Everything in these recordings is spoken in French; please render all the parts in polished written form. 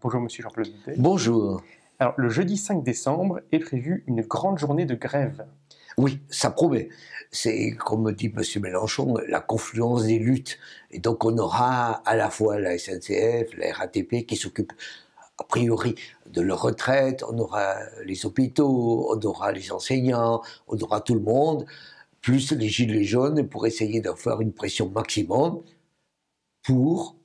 Bonjour Monsieur Jean-Claude Dutet. Bonjour. Alors, le jeudi 5 décembre est prévue une grande journée de grève. Oui, ça promet. C'est, comme dit M. Mélenchon, la confluence des luttes. Et donc on aura à la fois la SNCF, la RATP qui s'occupent a priori de leur retraite, on aura les hôpitaux, on aura les enseignants, on aura tout le monde, plus les gilets jaunes pour essayer d'en faire une pression maximum pour...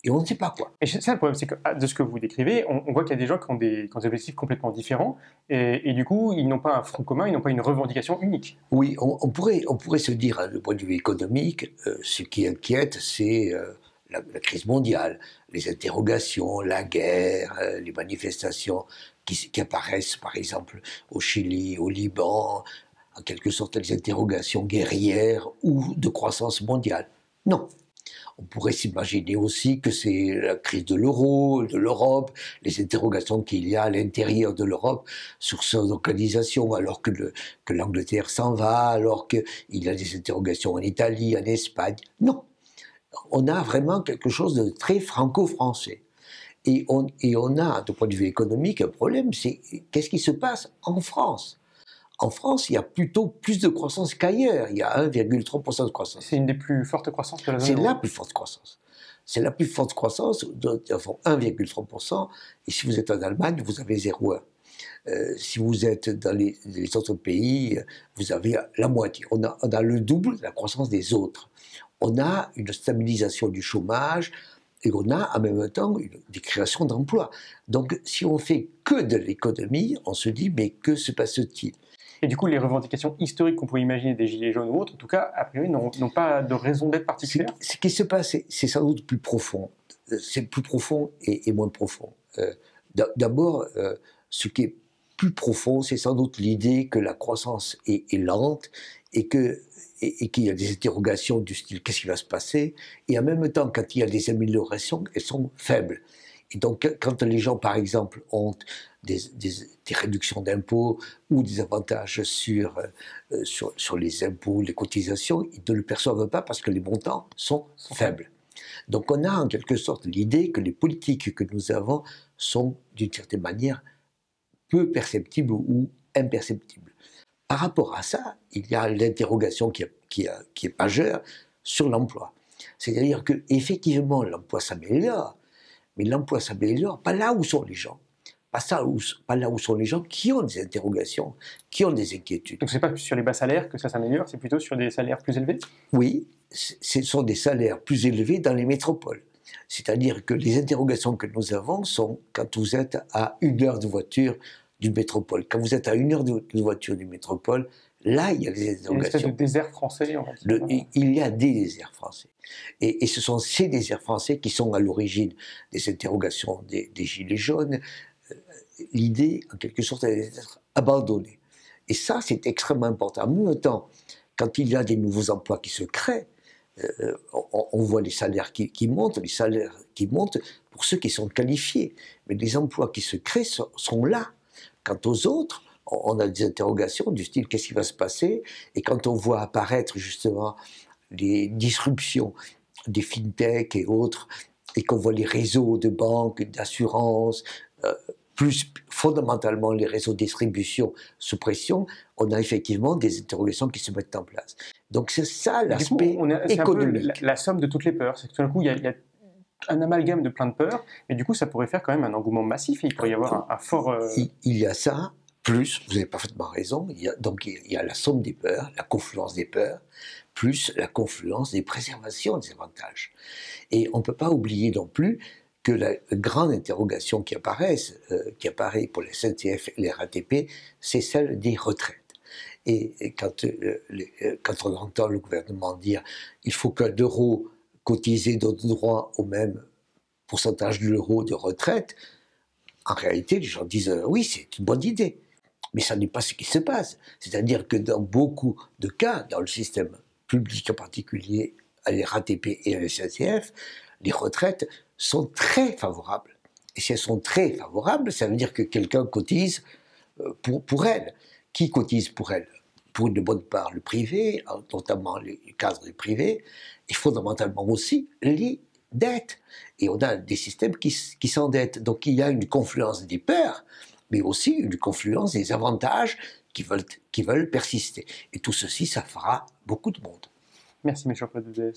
Et on ne sait pas quoi. Et c'est ça le problème, c'est que de ce que vous décrivez, on voit qu'il y a des gens qui ont des objectifs complètement différents, et du coup, ils n'ont pas un front commun, ils n'ont pas une revendication unique. Oui, on pourrait se dire, hein, du point de vue économique, ce qui inquiète, c'est la crise mondiale, les interrogations, la guerre, les manifestations qui apparaissent, par exemple, au Chili, au Liban, en quelque sorte les interrogations guerrières ou de croissance mondiale. Non. On pourrait s'imaginer aussi que c'est la crise de l'euro, de l'Europe, les interrogations qu'il y a à l'intérieur de l'Europe sur son organisation, alors que l'Angleterre s'en va, alors qu'il y a des interrogations en Italie, en Espagne. Non, on a vraiment quelque chose de très franco-français. Et on a, du point de vue économique, un problème, c'est qu'est-ce qui se passe en France ? En France, il y a plutôt plus de croissance qu'ailleurs. Il y a 1,3% de croissance. C'est une des plus fortes croissances de la zone C'est euro. la plus forte croissance. C'est la plus forte croissance, nous avons 1,3%, et si vous êtes en Allemagne, vous avez 0,1%. Si vous êtes dans les autres pays, vous avez la moitié. On a le double de la croissance des autres. On a une stabilisation du chômage, et on a en même temps des créations d'emplois. Donc si on fait que de l'économie, on se dit, mais que se passe-t-il ? Et du coup, les revendications historiques qu'on pourrait imaginer des Gilets jaunes ou autres, en tout cas, a priori, n'ont pas de raison d'être particulière. Ce qui se passe, c'est sans doute plus profond. C'est plus profond et moins profond. D'abord, ce qui est plus profond, c'est sans doute l'idée que la croissance est lente et qu'il y a des interrogations du style « qu'est-ce qui va se passer ?» Et en même temps, quand il y a des améliorations, elles sont faibles. Et donc, quand les gens, par exemple, ont des réductions d'impôts ou des avantages sur les impôts, les cotisations, ils ne le perçoivent pas parce que les montants sont faibles. Donc, on a en quelque sorte l'idée que les politiques que nous avons sont, d'une certaine manière, peu perceptibles ou imperceptibles. Par rapport à ça, il y a l'interrogation qui est majeure sur l'emploi. C'est-à-dire qu'effectivement, l'emploi s'améliore, mais l'emploi s'améliore pas là où sont les gens. Pas là où sont les gens qui ont des interrogations, qui ont des inquiétudes. Donc c'est pas sur les bas salaires que ça s'améliore, c'est plutôt sur des salaires plus élevés ? Oui, ce sont des salaires plus élevés dans les métropoles. C'est-à-dire que les interrogations que nous avons sont quand vous êtes à 1 heure de voiture d'une métropole. Quand vous êtes à 1 heure de voiture d'une métropole, là, il y a des interrogations. Il y a une espèce de désert français, en fait. Il y a des déserts français. Et ce sont ces déserts français qui sont à l'origine des interrogations des Gilets jaunes. L'idée, en quelque sorte, elle est d'être abandonnée. Et ça, c'est extrêmement important. En même temps, quand il y a des nouveaux emplois qui se créent, on voit les salaires qui montent pour ceux qui sont qualifiés. Mais les emplois qui se créent sont là. Quant aux autres, on a des interrogations du style « qu'est-ce qui va se passer ?» Et quand on voit apparaître justement les disruptions des fintech et autres, et qu'on voit les réseaux de banques, d'assurances, plus fondamentalement les réseaux de distribution sous pression, on a effectivement des interrogations qui se mettent en place. Donc c'est ça l'aspect économique. C'est un peu la somme de toutes les peurs. C'est que tout d'un coup, il y a un amalgame de plein de peurs, et du coup ça pourrait faire quand même un engouement massif, et il pourrait y avoir un fort... Il y a ça, plus, vous avez parfaitement raison, il y a la somme des peurs, la confluence des peurs, plus la confluence des préservations des avantages. Et on ne peut pas oublier non plus que la grande interrogation qui apparaît pour les SNCF et les RATP, c'est celle des retraites. Et quand on entend le gouvernement dire il faut qu'un euro cotisé donne droit au même pourcentage de l'euro de retraite, en réalité, les gens disent oui, c'est une bonne idée. Mais ça n'est pas ce qui se passe. C'est-à-dire que dans beaucoup de cas, dans le système public en particulier, à la RATP et à la SNCF, les retraites sont très favorables. Et si elles sont très favorables, ça veut dire que quelqu'un cotise pour elles. Qui cotise pour elles ? Pour une bonne part, le privé, notamment les cadres du privé, et fondamentalement aussi les dette. Et on a des systèmes qui s'endettent. Donc il y a une confluence des peurs, mais aussi une confluence des avantages qui veulent persister. Et tout ceci, ça fera beaucoup de monde. Merci, M. Claude Dudez.